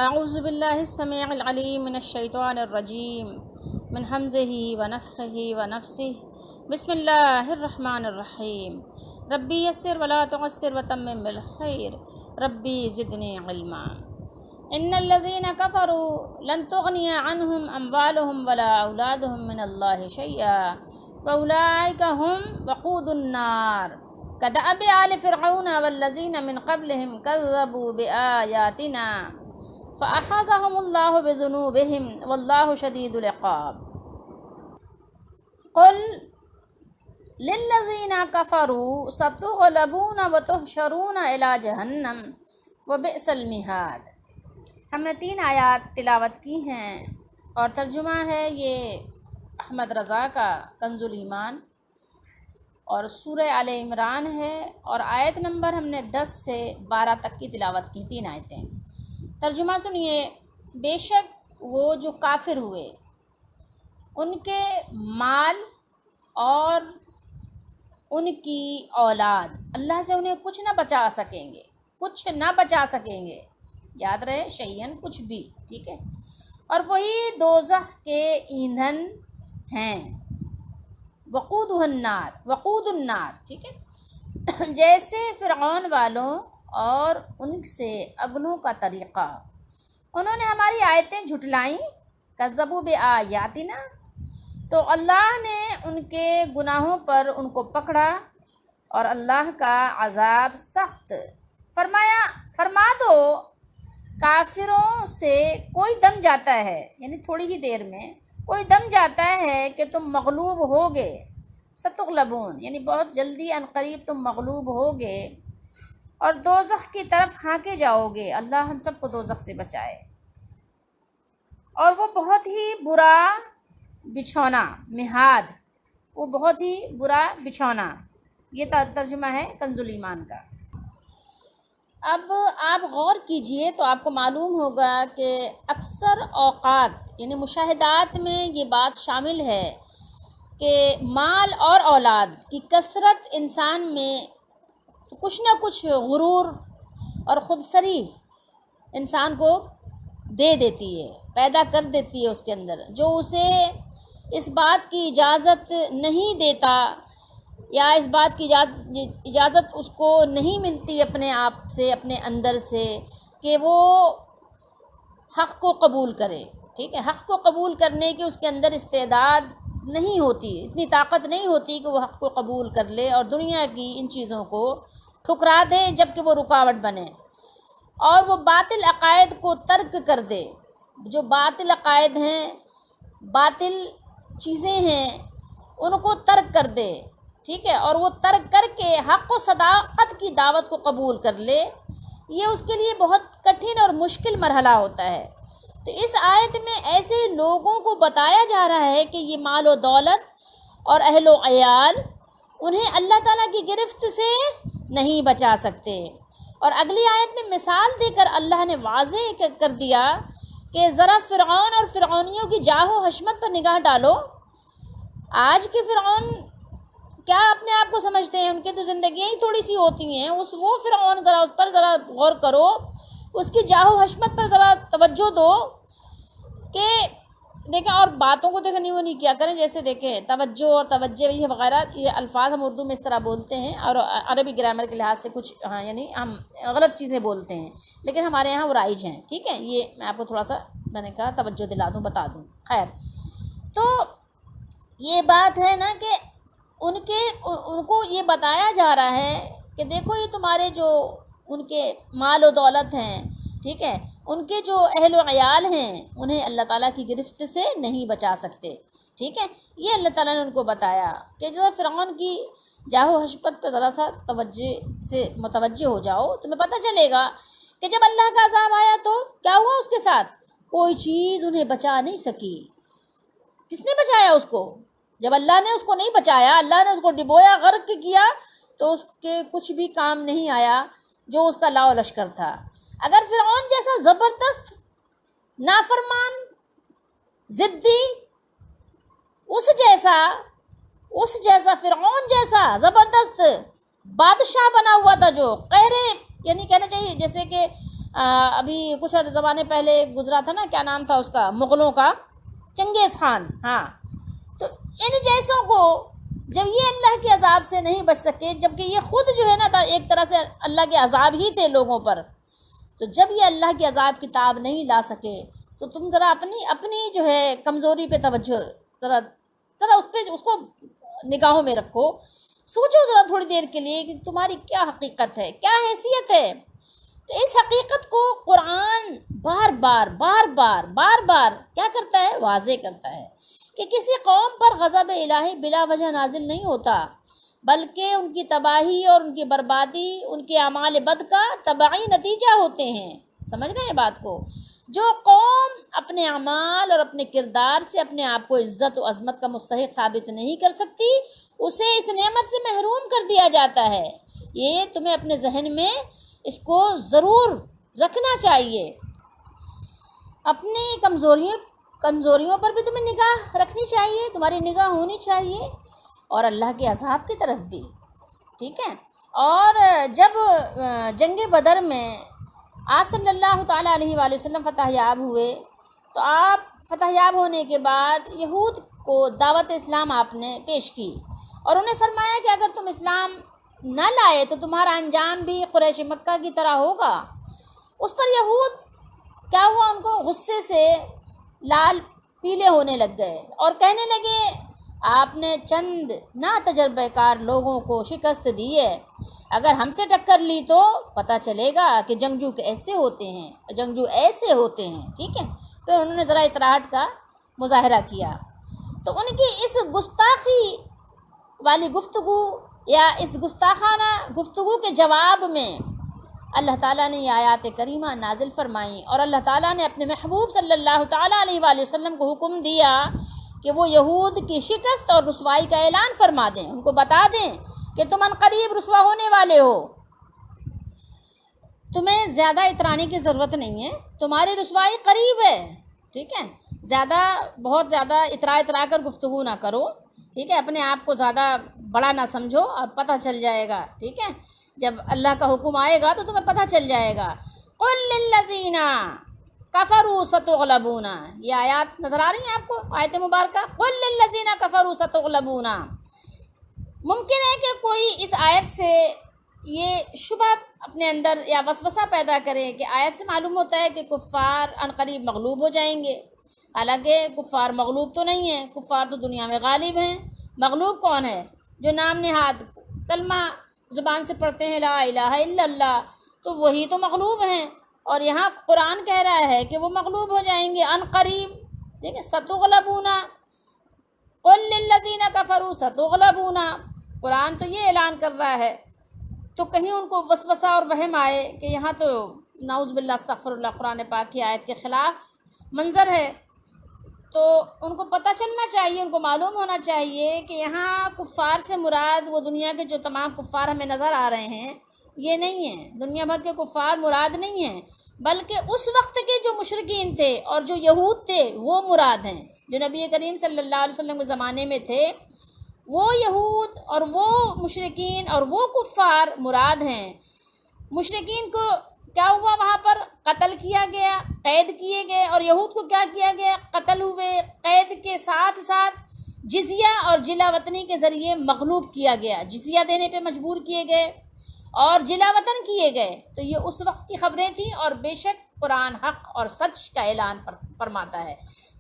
اعوذ باللہ السمیع العلیم من الشیطان الرجیم من حمزہ ونفخہ ونفسہ بسم اللہ الرحمن الرحیم ربی یسر ولا تعسر وتمم بالخیر ربی زدنی علما ان الذین کفروا لن تغنی عنہم اموالہم ولا اولادہم من اللہ شیئا واولئک هم وقود النار كدأب آل فرعون والذین من قبلهم كذبوا بآیاتنا فأخذهم الله بذنوبهم والله شديد العقاب قل للذين كفروا ستغلبون وتحشرون إلى جهنم وبئس المهاد۔ ہم نے 3 آیات تلاوت کی ہیں اور ترجمہ ہے یہ احمد رضا کا کنز الایمان، اور سورہ آل عمران ہے، اور آیت نمبر ہم نے 10 سے 12 تک کی تلاوت کی، 3 آیتیں۔ ترجمہ سنیے۔ بے شک وہ جو کافر ہوئے ان کے مال اور ان کی اولاد اللہ سے انہیں کچھ نہ بچا سکیں گے، کچھ نہ بچا سکیں گے، یاد رہے شیئن کچھ بھی، ٹھیک ہے۔ اور وہی دوزخ کے ایندھن ہیں، وقودہ النار، وقود النار، ٹھیک ہے۔ جیسے فرعون والوں اور ان سے اگلوں کا طریقہ، انہوں نے ہماری آیتیں جھٹلائیں، کذبوا بآیاتنا، تو اللہ نے ان کے گناہوں پر ان کو پکڑا اور اللہ کا عذاب سخت۔ فرما دو کافروں سے کوئی دم جاتا ہے، یعنی تھوڑی ہی دیر میں کوئی دم جاتا ہے کہ تم مغلوب ہوگے، ستغلبون یعنی بہت جلدی عنقریب تم مغلوب ہوگے اور دوزخ کی طرف ہانکے جاؤ گے۔ اللہ ہم سب کو دوزخ سے بچائے۔ اور وہ بہت ہی برا بچھونا، مہاد، وہ بہت ہی برا بچھونا، یہ ترجمہ ہے کنز الایمان کا۔ اب آپ غور کیجئے تو آپ کو معلوم ہوگا کہ اکثر اوقات یعنی مشاہدات میں یہ بات شامل ہے کہ مال اور اولاد کی کثرت انسان میں کچھ نہ کچھ غرور اور خودسری انسان کو دے دیتی ہے، پیدا کر دیتی ہے اس کے اندر، جو اسے اس بات کی اجازت نہیں دیتا یا اس بات کی اجازت اس کو نہیں ملتی اپنے آپ سے، اپنے اندر سے، کہ وہ حق کو قبول کرے، ٹھیک ہے۔ حق کو قبول کرنے کی اس کے اندر استعداد نہیں ہوتی، اتنی طاقت نہیں ہوتی کہ وہ حق کو قبول کر لے اور دنیا کی ان چیزوں کو ٹھکرا دے جب کہ وہ رکاوٹ بنے، اور وہ باطل عقائد کو ترک کر دے۔ جو باطل عقائد ہیں، باطل چیزیں ہیں، ان کو ترک کر دے، ٹھیک ہے، اور وہ ترک کر کے حق و صداقت کی دعوت کو قبول کر لے، یہ اس کے لیے بہت کٹھن اور مشکل مرحلہ ہوتا ہے۔ تو اس آیت میں ایسے لوگوں کو بتایا جا رہا ہے کہ یہ مال و دولت اور اہل و عیال انہیں اللہ تعالیٰ کی گرفت سے نہیں بچا سکتے۔ اور اگلی آیت میں مثال دے کر اللہ نے واضح کر دیا کہ ذرا فرعون اور فرعونیوں کی جاہ و حشمت پر نگاہ ڈالو۔ آج کے فرعون کیا اپنے آپ کو سمجھتے ہیں؟ ان کی تو زندگیاں ہی تھوڑی سی ہوتی ہیں، وہ فرعون ذرا اس پر ذرا غور کرو، اس کی جاہ و حشمت پر ذرا توجہ دو کہ دیکھیں، اور باتوں کو دیکھیں وہ نہیں کیا کریں، جیسے دیکھیں توجہ اور توجہ یہ وغیرہ، یہ الفاظ ہم اردو میں اس طرح بولتے ہیں اور عربی گرامر کے لحاظ سے کچھ یعنی ہم غلط چیزیں بولتے ہیں، لیکن ہمارے یہاں وہ رائج ہیں، ٹھیک ہے۔ یہ میں آپ کو تھوڑا سا میں نے کہا توجہ دلا دوں، بتا دوں۔ خیر، تو یہ بات ہے نا کہ ان کو یہ بتایا جا رہا ہے کہ دیکھو یہ تمہارے جو ان کے مال و دولت ہیں، ٹھیک ہے، ان کے جو اہل و عیال ہیں انہیں اللہ تعالیٰ کی گرفت سے نہیں بچا سکتے، ٹھیک ہے۔ یہ اللہ تعالیٰ نے ان کو بتایا کہ ذرا فرعون کی جاہ و حشمت پہ ذرا سا توجہ سے متوجہ ہو جاؤ، تمہیں پتہ چلے گا کہ جب اللہ کا عذاب آیا تو کیا ہوا اس کے ساتھ؟ کوئی چیز انہیں بچا نہیں سکی۔ کس نے بچایا اس کو؟ جب اللہ نے اس کو نہیں بچایا، اللہ نے اس کو ڈبویا، غرق کیا، تو اس کے کچھ بھی کام نہیں آیا جو اس کا لاؤ لشکر تھا۔ اگر فرعون جیسا زبردست نافرمان ضدی، اس جیسا فرعون جیسا زبردست بادشاہ بنا ہوا تھا، جو قہر یعنی کہنا چاہیے جیسے کہ ابھی کچھ زمانے پہلے گزرا تھا نا، کیا نام تھا اس کا، مغلوں کا، چنگیز خان. ہاں، تو ان جیسوں کو جب یہ اللہ کے عذاب سے نہیں بچ سکے، جبکہ یہ خود جو ہے نا ایک طرح سے اللہ کے عذاب ہی تھے لوگوں پر، تو جب یہ اللہ کے عذاب کی تاب نہیں لا سکے تو تم ذرا اپنی جو ہے کمزوری پہ توجہ، ذرا اس کو نگاہوں میں رکھو، سوچو ذرا تھوڑی دیر کے لیے کہ تمہاری کیا حقیقت ہے، کیا حیثیت ہے. تو اس حقیقت کو قرآن بار بار کیا کرتا ہے، واضح کرتا ہے کہ کسی قوم پر غضب الہی بلا وجہ نازل نہیں ہوتا، بلکہ ان کی تباہی اور ان کی بربادی ان کے اعمال بد کا طبعی نتیجہ ہوتے ہیں. سمجھ رہے ہیں بات کو؟ جو قوم اپنے اعمال اور اپنے کردار سے اپنے آپ کو عزت و عظمت کا مستحق ثابت نہیں کر سکتی، اسے اس نعمت سے محروم کر دیا جاتا ہے. یہ تمہیں اپنے ذہن میں اس کو ضرور رکھنا چاہیے. اپنی کمزوریوں پر بھی تمہیں نگاہ رکھنی چاہیے، تمہاری نگاہ ہونی چاہیے، اور اللہ کے عذاب کی طرف بھی. ٹھیک ہے. اور جب جنگ بدر میں آپ صلی اللہ تعالیٰ علیہ وآلہ وسلم فتح یاب ہوئے، تو آپ فتح یاب ہونے کے بعد یہود کو دعوت اسلام آپ نے پیش کی اور انہیں فرمایا کہ اگر تم اسلام نہ لائے تو تمہارا انجام بھی قریش مکہ کی طرح ہوگا. اس پر یہود کیا ہوا، ان کو غصے سے لال پیلے ہونے لگ گئے اور کہنے لگے آپ نے چند ناتجربہ کار لوگوں کو شکست دی ہے، اگر ہم سے ٹکر لی تو پتہ چلے گا کہ جنگجو ایسے ہوتے ہیں. ٹھیک ہے. پھر انہوں نے ذرا اطراحت کا مظاہرہ کیا. تو ان کی اس گستاخی والی گفتگو یا اس گستاخانہ گفتگو کے جواب میں اللہ تعالیٰ نے یہ آیات کریمہ نازل فرمائیں، اور اللہ تعالیٰ نے اپنے محبوب صلی اللہ تعالیٰ علیہ وآلہ وسلم کو حکم دیا کہ وہ یہود کی شکست اور رسوائی کا اعلان فرما دیں، ان کو بتا دیں کہ تم عنقریب رسوا ہونے والے ہو، تمہیں زیادہ اترانے کی ضرورت نہیں ہے، تمہاری رسوائی قریب ہے. ٹھیک ہے. بہت زیادہ اترا کر گفتگو نہ کرو. ٹھیک ہے. اپنے آپ کو زیادہ بڑا نہ سمجھو، اب پتہ چل جائے گا. ٹھیک ہے. جب اللہ کا حکم آئے گا تو تمہیں پتہ چل جائے گا. قل للذین کفروا ستغلبون، یہ آیات نظر آ رہی ہیں آپ کو، آیت مبارکہ، قل للذین کفروا ستغلبون. ممکن ہے کہ کوئی اس آیت سے یہ شبہ اپنے اندر یا وسوسہ پیدا کرے کہ آیت سے معلوم ہوتا ہے کہ کفار عنقریب مغلوب ہو جائیں گے. حالانکہ کفار مغلوب تو نہیں ہیں، کفار تو دنیا میں غالب ہیں. مغلوب کون ہے؟ جو نام نہاد کلمہ زبان سے پڑھتے ہیں لا الہ الا اللہ، تو وہی تو مغلوب ہیں. اور یہاں قرآن کہہ رہا ہے کہ وہ مغلوب ہو جائیں گے عنقریب. ٹھیک ہے. ستغلبون، قل للذین کفروا ستغلبون، قرآن تو یہ اعلان کر رہا ہے. تو کہیں ان کو وسوسہ اور وہم آئے کہ یہاں تو نعوذ باللہ استغفر اللہ قرآن پاک کی آیت کے خلاف منظر ہے، تو ان کو پتہ چلنا چاہیے، ان کو معلوم ہونا چاہیے کہ یہاں کفار سے مراد وہ دنیا کے جو تمام کفار ہمیں نظر آ رہے ہیں یہ نہیں ہیں، دنیا بھر کے کفار مراد نہیں ہیں، بلکہ اس وقت کے جو مشرکین تھے اور جو یہود تھے وہ مراد ہیں، جو نبی کریم صلی اللہ علیہ وسلم کے زمانے میں تھے. وہ یہود اور وہ مشرکین اور وہ کفار مراد ہیں. مشرکین کو کیا ہوا، وہاں پر قتل کیا گیا، قید کیے گئے، اور یہود کو کیا کیا گیا، قتل ہوئے، قید کے ساتھ ساتھ جزیہ اور جلا وطنی کے ذریعے مغلوب کیا گیا، جزیہ دینے پہ مجبور کیے گئے اور جلا وطن کیے گئے. تو یہ اس وقت کی خبریں تھیں، اور بے شک قرآن حق اور سچ کا اعلان فرماتا ہے.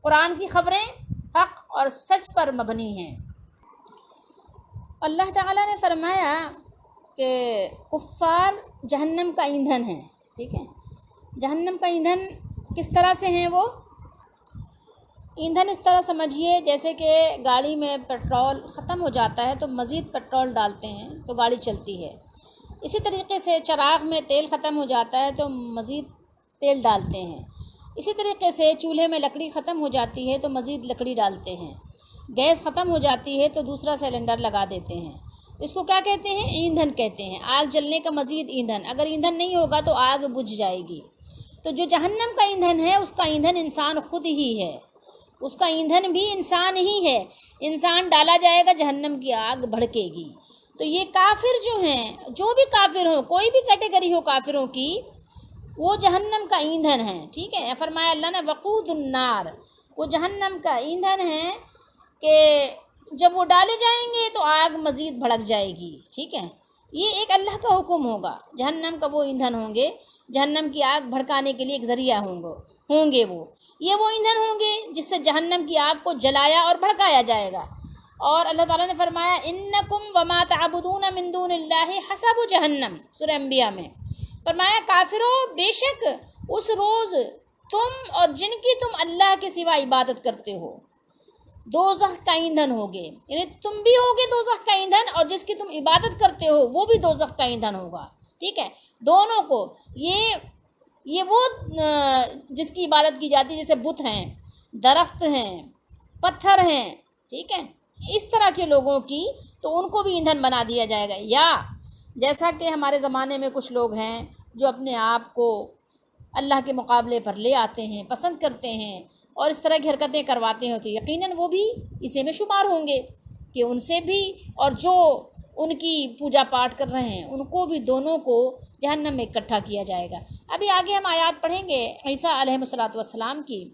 قرآن کی خبریں حق اور سچ پر مبنی ہیں. اللہ تعالیٰ نے فرمایا کہ کفار جہنم کا ایندھن ہیں. ٹھیک ہے. جہنم کا ایندھن کس طرح سے ہیں؟ وہ ایندھن اس طرح سمجھیے جیسے کہ گاڑی میں پیٹرول ختم ہو جاتا ہے تو مزید پیٹرول ڈالتے ہیں تو گاڑی چلتی ہے. اسی طریقے سے چراغ میں تیل ختم ہو جاتا ہے تو مزید تیل ڈالتے ہیں. اسی طریقے سے چولہے میں لکڑی ختم ہو جاتی ہے تو مزید لکڑی ڈالتے ہیں. گیس ختم ہو جاتی ہے تو دوسرا سلنڈر لگا دیتے ہیں. اس کو کیا کہتے ہیں؟ ایندھن کہتے ہیں. آگ جلنے کا مزید ایندھن. اگر ایندھن نہیں ہوگا تو آگ بجھ جائے گی. تو جو جہنم کا ایندھن ہے اس کا ایندھن انسان خود ہی ہے، اس کا ایندھن بھی انسان ہی ہے. انسان ڈالا جائے گا، جہنم کی آگ بھڑکے گی. تو یہ کافر جو ہیں، جو بھی کافر ہوں، کوئی بھی کیٹیگری ہو کافروں کی، وہ جہنم کا ایندھن ہے، ٹھیک ہے۔ فرمایا اللہ نے وقود النار، وہ جہنم کا ایندھن ہے کہ جب وہ ڈالے جائیں گے تو آگ مزید بھڑک جائے گی، ٹھیک ہے۔ یہ ایک اللہ کا حکم ہوگا، جہنم کا وہ ایندھن ہوں گے، جہنم کی آگ بھڑکانے کے لیے ایک ذریعہ ہوں گے وہ ایندھن ہوں گے جس سے جہنم کی آگ کو جلایا اور بھڑکایا جائے گا۔ اور اللہ تعالیٰ نے فرمایا انکم وما تعبدون من دون اللہ حسب جہنم، سورہ انبیاء میں فرمایا کافرو بے شک اس روز تم اور جن کی تم اللہ کے سوا عبادت کرتے ہو دوزخ کا ایندھن ہوگے، یعنی تم بھی ہوگے دوزخ کا ایندھن اور جس کی تم عبادت کرتے ہو وہ بھی دوزخ کا ایندھن ہوگا، ٹھیک ہے۔ دونوں کو یہ وہ جس کی عبادت کی جاتی ہے جیسے بت ہیں، درخت ہیں، پتھر ہیں، ٹھیک ہے، اس طرح کے لوگوں کی تو ان کو بھی ایندھن بنا دیا جائے گا۔ یا جیسا کہ ہمارے زمانے میں کچھ لوگ ہیں جو اپنے آپ کو اللہ کے مقابلے پر لے آتے ہیں، پسند کرتے ہیں اور اس طرح کی حرکتیں کرواتے ہیں، تو یقیناً وہ بھی اسی میں شمار ہوں گے کہ ان سے بھی اور جو ان کی پوجا پاٹ کر رہے ہیں ان کو بھی، دونوں کو جہنم میں اکٹھا کیا جائے گا۔ ابھی آگے ہم آیات پڑھیں گے عیسیٰ علیہ السلام کی۔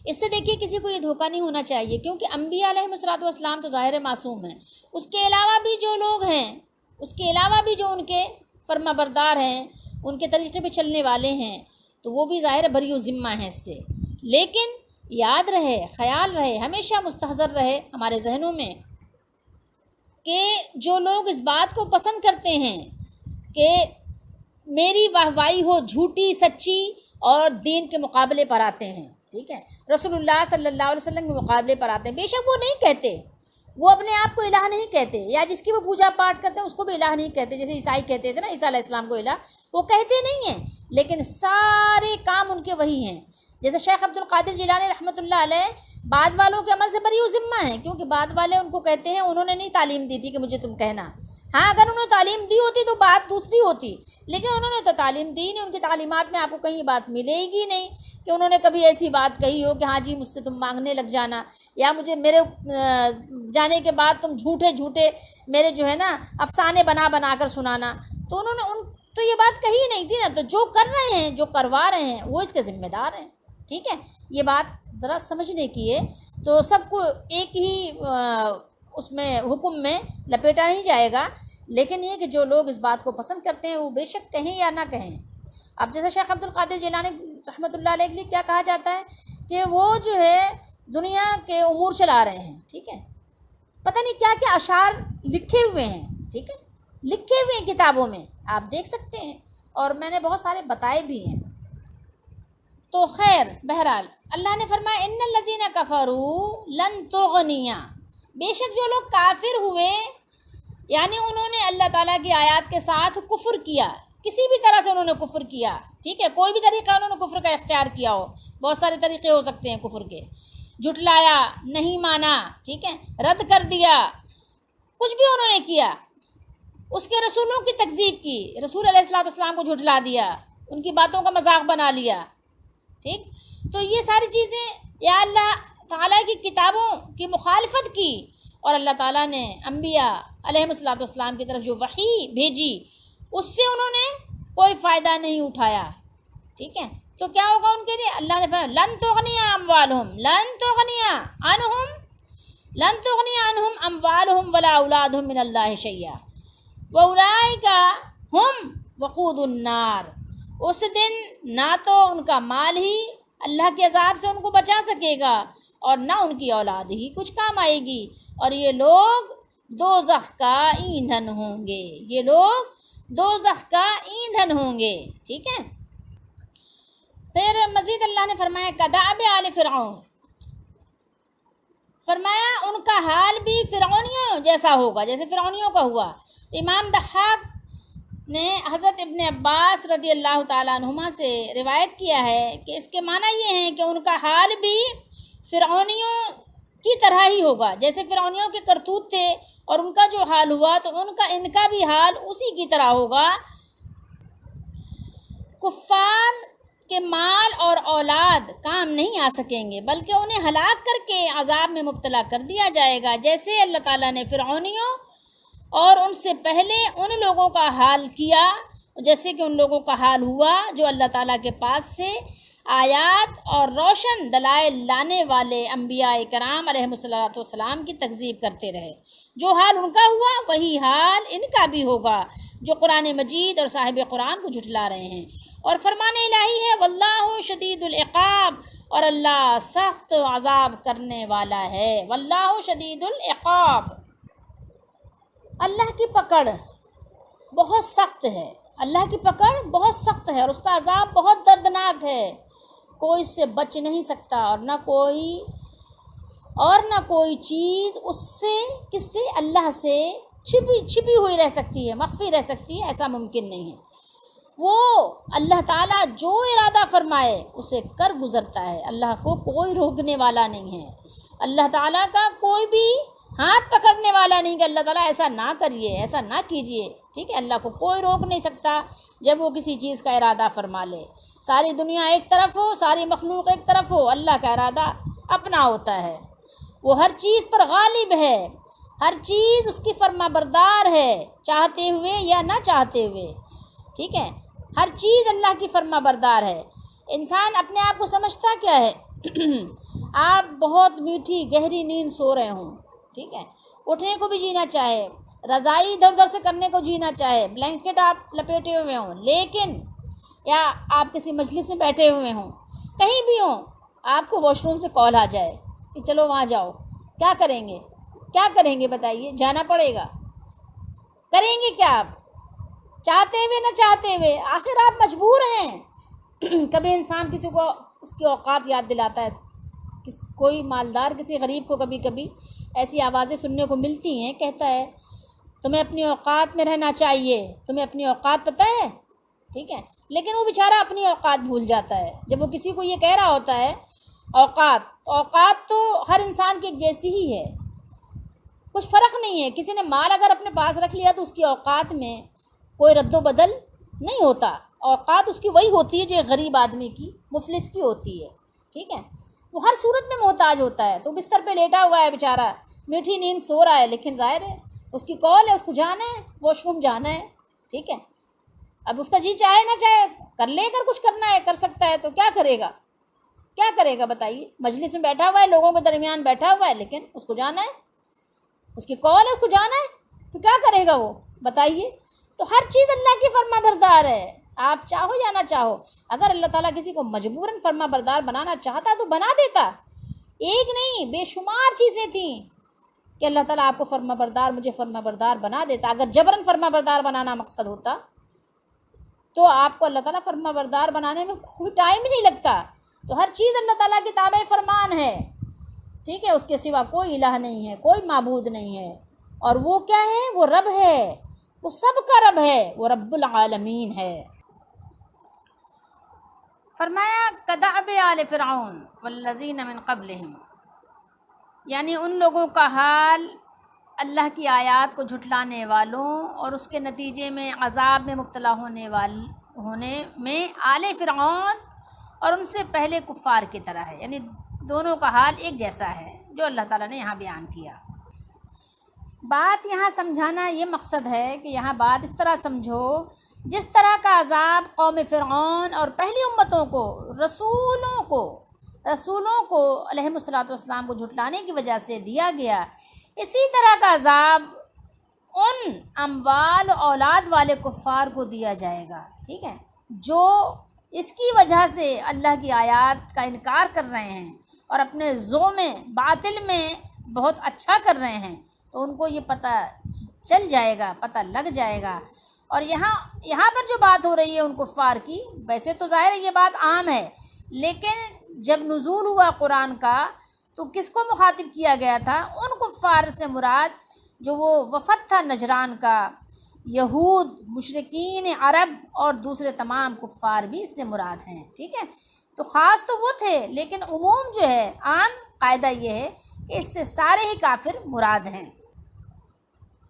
اس سے دیکھیے کسی کو یہ دھوکہ نہیں ہونا چاہیے، کیونکہ انبیاء علیہ السلام تو ظاہر معصوم ہیں، اس کے علاوہ بھی جو لوگ ہیں، اس کے علاوہ بھی جو ان کے فرما بردار ہیں، ان کے طریقے پہ چلنے والے ہیں، تو وہ بھی ظاہر بری و ذمہ ہیں اس سے۔ لیکن یاد رہے، خیال رہے، ہمیشہ مستحضر رہے ہمارے ذہنوں میں کہ جو لوگ اس بات کو پسند کرتے ہیں کہ میری واہوائی ہو جھوٹی سچی اور دین کے مقابلے پر آتے ہیں، ٹھیک ہے، رسول اللہ صلی اللہ علیہ وسلم کے مقابلے پر آتے ہیں، بے شک وہ نہیں کہتے، وہ اپنے آپ کو الہ نہیں کہتے، یا جس کی وہ پوجا پاٹ کرتے ہیں اس کو بھی الہ نہیں کہتے، جیسے عیسائی کہتے تھے نا عیسیٰ علیہ السلام کو الہ، وہ کہتے نہیں ہیں، لیکن سارے کام ان کے وہی ہیں۔ جیسے شیخ عبد القادر جیلانی رحمۃ اللہ علیہ بعد والوں کے عمل سے بری و ذمہ ہیں، کیونکہ بعد والے ان کو کہتے ہیں انہوں نے نہیں تعلیم دی تھی کہ مجھے تم کہنا، ہاں اگر انہوں نے تعلیم دی ہوتی تو بات دوسری ہوتی، لیکن انہوں نے تو تعلیم دی نہیں، ان کی تعلیمات میں آپ کو کہیں بات ملے گی نہیں کہ انہوں نے کبھی ایسی بات کہی ہو کہ ہاں جی مجھ سے تم مانگنے لگ جانا، یا مجھے میرے جانے کے بعد تم جھوٹے میرے جو ہے نا افسانے بنا کر سنانا، تو انہوں نے تو یہ بات کہی نہیں تھی نا، تو جو کر رہے ہیں، جو کروا رہے ہیں وہ اس کے ذمہ دار ہیں، ٹھیک ہے۔ یہ بات ذرا سمجھنے کی ہے، تو سب کو ایک ہی اس میں حکم میں لپیٹا نہیں جائے گا، لیکن یہ کہ جو لوگ اس بات کو پسند کرتے ہیں وہ بے شک کہیں یا نہ کہیں۔ اب جیسے شیخ عبد القادر جیلانی رحمۃ اللہ علیہ کے لیے کیا کہا جاتا ہے کہ وہ جو ہے دنیا کے امور چلا رہے ہیں، ٹھیک ہے، پتہ نہیں کیا کیا اشعار لکھے ہوئے ہیں، ٹھیک ہے، لکھے ہوئے ہیں کتابوں میں، آپ دیکھ سکتے ہیں، اور میں نے بہت سارے بتائے بھی ہیں۔ تو خیر بہرحال اللہ نے فرمایا ان الذین کفروا لن تغنیا، بے شک جو لوگ کافر ہوئے یعنی انہوں نے اللہ تعالیٰ کی آیات کے ساتھ کفر کیا، کسی بھی طرح سے انہوں نے کفر کیا، ٹھیک ہے، کوئی بھی طریقہ انہوں نے کفر کا اختیار کیا ہو، بہت سارے طریقے ہو سکتے ہیں کفر کے، جھٹلایا، نہیں مانا، ٹھیک ہے، رد کر دیا، کچھ بھی انہوں نے کیا، اس کے رسولوں کی تکذیب کی، رسول علیہ السلام کو جھٹلا دیا، ان کی باتوں کا مذاق بنا لیا، ٹھیک، تو یہ ساری چیزیں یا اللہ تعالیٰ کی کتابوں کی مخالفت کی، اور اللہ تعالیٰ نے انبیاء علیہ السلام کی طرف جو وحی بھیجی اس سے انہوں نے کوئی فائدہ نہیں اٹھایا، ٹھیک ہے، تو کیا ہوگا ان کے لیے؟ اللہ نے فرمایا لن تغنی اموالہم اموالہم ولا اولادہم من اللہ شیئا واولئک ہم وقود النار، اس دن نہ تو ان کا مال ہی اللہ کے عذاب سے ان کو بچا سکے گا اور نہ ان کی اولاد ہی کچھ کام آئے گی، اور یہ لوگ دوزخ کا ایندھن ہوں گے، یہ لوگ دوزخ کا ایندھن ہوں گے، ٹھیک ہے۔ پھر مزید اللہ نے فرمایا کداب آل فرعون، فرمایا ان کا حال بھی فرعونیوں جیسا ہوگا جیسے فرعونیوں کا ہوا۔ امام ضحاک نے حضرت ابن عباس رضی اللہ تعالیٰ عنہما سے روایت کیا ہے کہ اس کے معنی یہ ہیں کہ ان کا حال بھی فرعونیوں کی طرح ہی ہوگا، جیسے فرعونیوں کے کرتوت تھے اور ان کا جو حال ہوا تو ان کا بھی حال اسی کی طرح ہوگا۔ کفار کے مال اور اولاد کام نہیں آ سکیں گے، بلکہ انہیں ہلاک کر کے عذاب میں مبتلا کر دیا جائے گا، جیسے اللہ تعالیٰ نے فرعونیوں اور ان سے پہلے ان لوگوں کا حال کیا جیسے کہ ان لوگوں کا حال ہوا جو اللہ تعالیٰ کے پاس سے آیات اور روشن دلائل لانے والے انبیاء کرام علیہم الصلوۃ والسلام کی تکذیب کرتے رہے۔ جو حال ان کا ہوا وہی حال ان کا بھی ہوگا جو قرآن مجید اور صاحب قرآن کو جھٹلا رہے ہیں۔ اور فرمان الہی ہے واللہ شدید العقاب، اور اللہ سخت عذاب کرنے والا ہے۔ واللہ شدید العقاب، اللہ کی پکڑ بہت سخت ہے، اللہ کی پکڑ بہت سخت ہے اور اس کا عذاب بہت دردناک ہے۔ کوئی اس سے بچ نہیں سکتا، اور نہ کوئی چیز اس سے کس سے اللہ سے چھپی ہوئی رہ سکتی ہے، مخفی رہ سکتی ہے، ایسا ممکن نہیں ہے۔ وہ اللہ تعالیٰ جو ارادہ فرمائے اسے کر گزرتا ہے، اللہ کو کوئی روکنے والا نہیں ہے، اللہ تعالیٰ کا کوئی بھی ہاتھ پکڑنے والا نہیں کہ اللہ تعالیٰ ایسا نہ کریے، ایسا نہ کیجیے، ٹھیک ہے۔ اللہ کو کوئی روک نہیں سکتا جب وہ کسی چیز کا ارادہ فرما لے۔ ساری دنیا ایک طرف ہو، ساری مخلوق ایک طرف ہو، اللہ کا ارادہ اپنا ہوتا ہے۔ وہ ہر چیز پر غالب ہے، ہر چیز اس کی فرما بردار ہے، چاہتے ہوئے یا نہ چاہتے ہوئے، ٹھیک ہے۔ ہر چیز اللہ کی فرما بردار ہے۔ انسان اپنے آپ کو سمجھتا کیا ہے؟ آپ بہت میٹھی گہری نیند سو رہے ہوں، ٹھیک ہے، اٹھنے کو بھی جینا چاہے، رضائی ادھر ادھر سے کرنے کو جینا چاہے، بلینکٹ آپ لپیٹے ہوئے ہوں، لیکن یا آپ کسی مجلس میں بیٹھے ہوئے ہوں، کہیں بھی ہوں، آپ کو واش روم سے کال آ جائے کہ چلو وہاں جاؤ، کیا کریں گے بتائیے؟ جانا پڑے گا۔ کریں گے کیا آپ؟ چاہتے ہوئے نہ چاہتے ہوئے آخر آپ مجبور ہیں۔ کبھی انسان کسی کو اس کی اوقات یاد دلاتا ہے، کوئی مالدار کسی غریب کو کبھی ایسی آوازیں سننے کو ملتی ہیں، کہتا ہے تمہیں اپنی اوقات میں رہنا چاہیے، تمہیں اپنی اوقات پتہ ہے، ٹھیک ہے، لیکن وہ بیچارہ اپنی اوقات بھول جاتا ہے۔ جب وہ کسی کو یہ کہہ رہا ہوتا ہے اوقات تو ہر انسان کی ایک جیسی ہی ہے، کچھ فرق نہیں ہے۔ کسی نے مال اگر اپنے پاس رکھ لیا تو اس کی اوقات میں کوئی رد و بدل نہیں ہوتا، اوقات اس کی وہی ہوتی ہے جو ایک غریب آدمی کی، مفلس کی ہوتی ہے، ٹھیک ہے۔ وہ ہر صورت میں محتاج ہوتا ہے، تو بستر پہ لیٹا ہوا ہے بیچارہ، میٹھی نیند سو رہا ہے، لیکن ظاہر ہے اس کی کال ہے، اس کو جانا ہے، واش روم جانا ہے، ٹھیک ہے۔ اب اس کا جی چاہے نہ چاہے کر لے کر کچھ کرنا ہے، کر سکتا ہے تو کیا کرے گا بتائیے؟ مجلس میں بیٹھا ہوا ہے، لوگوں کے درمیان بیٹھا ہوا ہے، لیکن اس کو جانا ہے، اس کی کال ہے، اس کو جانا ہے، تو کیا کرے گا وہ بتائیے؟ تو ہر چیز اللہ کی فرما بردار ہے، آپ چاہو یا نہ چاہو۔ اگر اللہ تعالیٰ کسی کو مجبوراً فرما بردار بنانا چاہتا تو بنا دیتا، ایک نہیں بے شمار چیزیں تھیں کہ اللہ تعالیٰ آپ کو فرما بردار، مجھے فرما بردار بنا دیتا۔ اگر جبراً فرما بردار بنانا مقصد ہوتا تو آپ کو اللہ تعالیٰ فرما بردار بنانے میں کوئی ٹائم ہی نہیں لگتا۔ تو ہر چیز اللہ تعالیٰ کی تابع فرمان ہے، ٹھیک ہے، اس کے سوا کوئی الہ نہیں ہے، کوئی معبود نہیں ہے، اور وہ کیا ہے؟ وہ رب ہے، وہ سب کا رب ہے، وہ رب العالمین ہے۔ فرمایا کدأب آل فرعون والذین من قبلہم، یعنی ان لوگوں کا حال اللہ کی آیات کو جھٹلانے والوں اور اس کے نتیجے میں عذاب میں مبتلا ہونے میں آل فرعون اور ان سے پہلے کفار کی طرح ہے، یعنی دونوں کا حال ایک جیسا ہے جو اللہ تعالیٰ نے یہاں بیان کیا۔ بات یہاں سمجھانا یہ مقصد ہے کہ یہاں بات اس طرح سمجھو جس طرح کا عذاب قوم فرعون اور پہلی امتوں کو، رسولوں کو علیہم الصلوۃ والسلام کو جھٹلانے کی وجہ سے دیا گیا، اسی طرح کا عذاب ان اموال و اولاد والے کفار کو دیا جائے گا، ٹھیک ہے، جو اس کی وجہ سے اللہ کی آیات کا انکار کر رہے ہیں اور اپنے ذوق میں باطل میں بہت اچھا کر رہے ہیں، تو ان کو یہ پتہ چل جائے گا، پتہ لگ جائے گا۔ اور یہاں پر جو بات ہو رہی ہے ان کفار کی، ویسے تو ظاہر ہے یہ بات عام ہے، لیکن جب نزول ہوا قرآن کا تو کس کو مخاطب کیا گیا تھا؟ ان کفار سے مراد جو وہ وفد تھا نجران کا، یہود، مشرکین عرب اور دوسرے تمام کفار بھی اس سے مراد ہیں، ٹھیک ہے۔ تو خاص تو وہ تھے، لیکن عموم جو ہے، عام قاعدہ یہ ہے کہ اس سے سارے ہی کافر مراد ہیں۔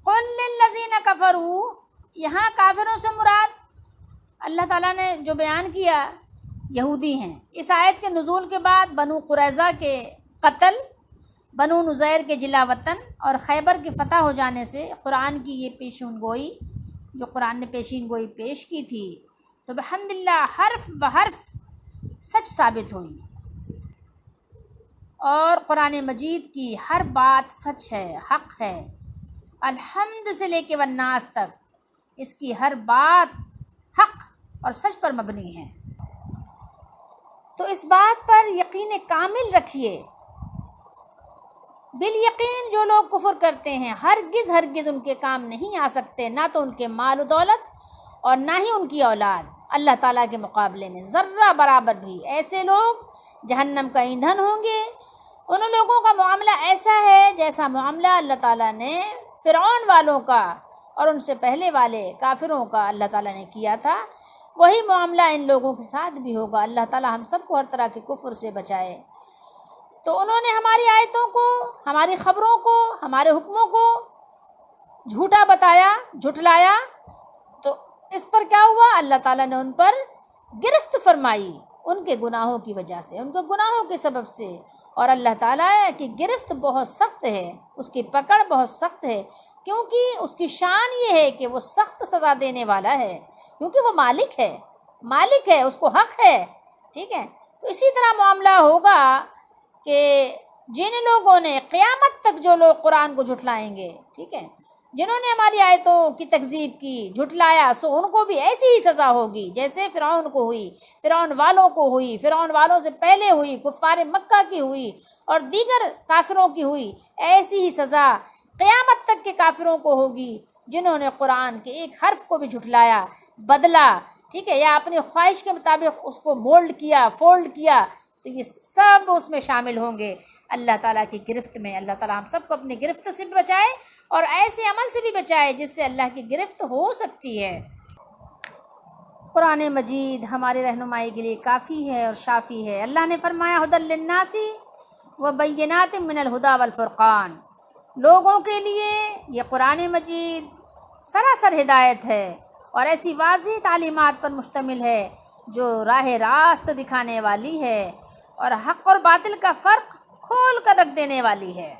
قُلْ لِلَّذِينَ كَفَرُوا، یہاں کافروں سے مراد اللہ تعالیٰ نے جو بیان کیا یہودی ہیں۔ اس آیت کے نزول کے بعد بنو قریظہ کے قتل، بنو نذیر کے جلا وطن اور خیبر کی فتح ہو جانے سے قرآن کی یہ پیشن گوئی جو قرآن نے پیشین گوئی پیش کی تھی تو بحمدللہ حرف بحرف سچ ثابت ہوئی، اور قرآن مجید کی ہر بات سچ ہے، حق ہے، الحمد سے لے کے والناس تک اس کی ہر بات حق اور سچ پر مبنی ہے۔ تو اس بات پر یقین کامل رکھیے۔ بالیقین جو لوگ کفر کرتے ہیں ہرگز ہرگز ان کے کام نہیں آ سکتے، نہ تو ان کے مال و دولت اور نہ ہی ان کی اولاد اللہ تعالیٰ کے مقابلے میں ذرہ برابر بھی۔ ایسے لوگ جہنم کا ایندھن ہوں گے۔ ان لوگوں کا معاملہ ایسا ہے جیسا معاملہ اللہ تعالیٰ نے فرعون والوں کا اور ان سے پہلے والے کافروں کا اللہ تعالیٰ نے کیا تھا، وہی معاملہ ان لوگوں کے ساتھ بھی ہوگا۔ اللہ تعالیٰ ہم سب کو ہر طرح کے کفر سے بچائے۔ تو انہوں نے ہماری آیتوں کو، ہماری خبروں کو، ہمارے حکموں کو جھوٹا بتایا، جھٹلایا، تو اس پر کیا ہوا؟ اللہ تعالیٰ نے ان پر گرفت فرمائی ان کے گناہوں کی وجہ سے، ان کے گناہوں کے سبب سے۔ اور اللہ تعالیٰ کی گرفت بہت سخت ہے، اس کی پکڑ بہت سخت ہے، کیونکہ اس کی شان یہ ہے کہ وہ سخت سزا دینے والا ہے، کیونکہ وہ مالک ہے، اس کو حق ہے، ٹھیک ہے۔ تو اسی طرح معاملہ ہوگا کہ جن لوگوں نے قیامت تک جو لوگ قرآن کو جھٹلائیں گے، ٹھیک ہے، جنہوں نے ہماری آیتوں کی تکذیب کی، جھٹلایا، سو ان کو بھی ایسی ہی سزا ہوگی جیسے فرعون کو ہوئی، فرعون والوں کو ہوئی، فرعون والوں سے پہلے ہوئی، کفار مکہ کی ہوئی اور دیگر کافروں کی ہوئی۔ ایسی ہی سزا قیامت تک کے کافروں کو ہوگی جنہوں نے قرآن کے ایک حرف کو بھی جھٹلایا، بدلا، ٹھیک ہے، یا اپنی خواہش کے مطابق اس کو مولڈ کیا، فولڈ کیا، تو یہ سب اس میں شامل ہوں گے اللہ تعالیٰ کی گرفت میں۔ اللہ تعالیٰ ہم سب کو اپنی گرفت سے بھی بچائے اور ایسے عمل سے بھی بچائے جس سے اللہ کی گرفت ہو سکتی ہے۔ قرآن مجید ہماری رہنمائی کے لیے کافی ہے اور شافی ہے۔ اللہ نے فرمایا ھدی للناس وبینات من الہدی والفرقان، لوگوں کے لیے یہ قرآن مجید سراسر ہدایت ہے اور ایسی واضح تعلیمات پر مشتمل ہے جو راہ راست دکھانے والی ہے اور حق اور باطل کا فرق کھول کر رکھ دینے والی ہے۔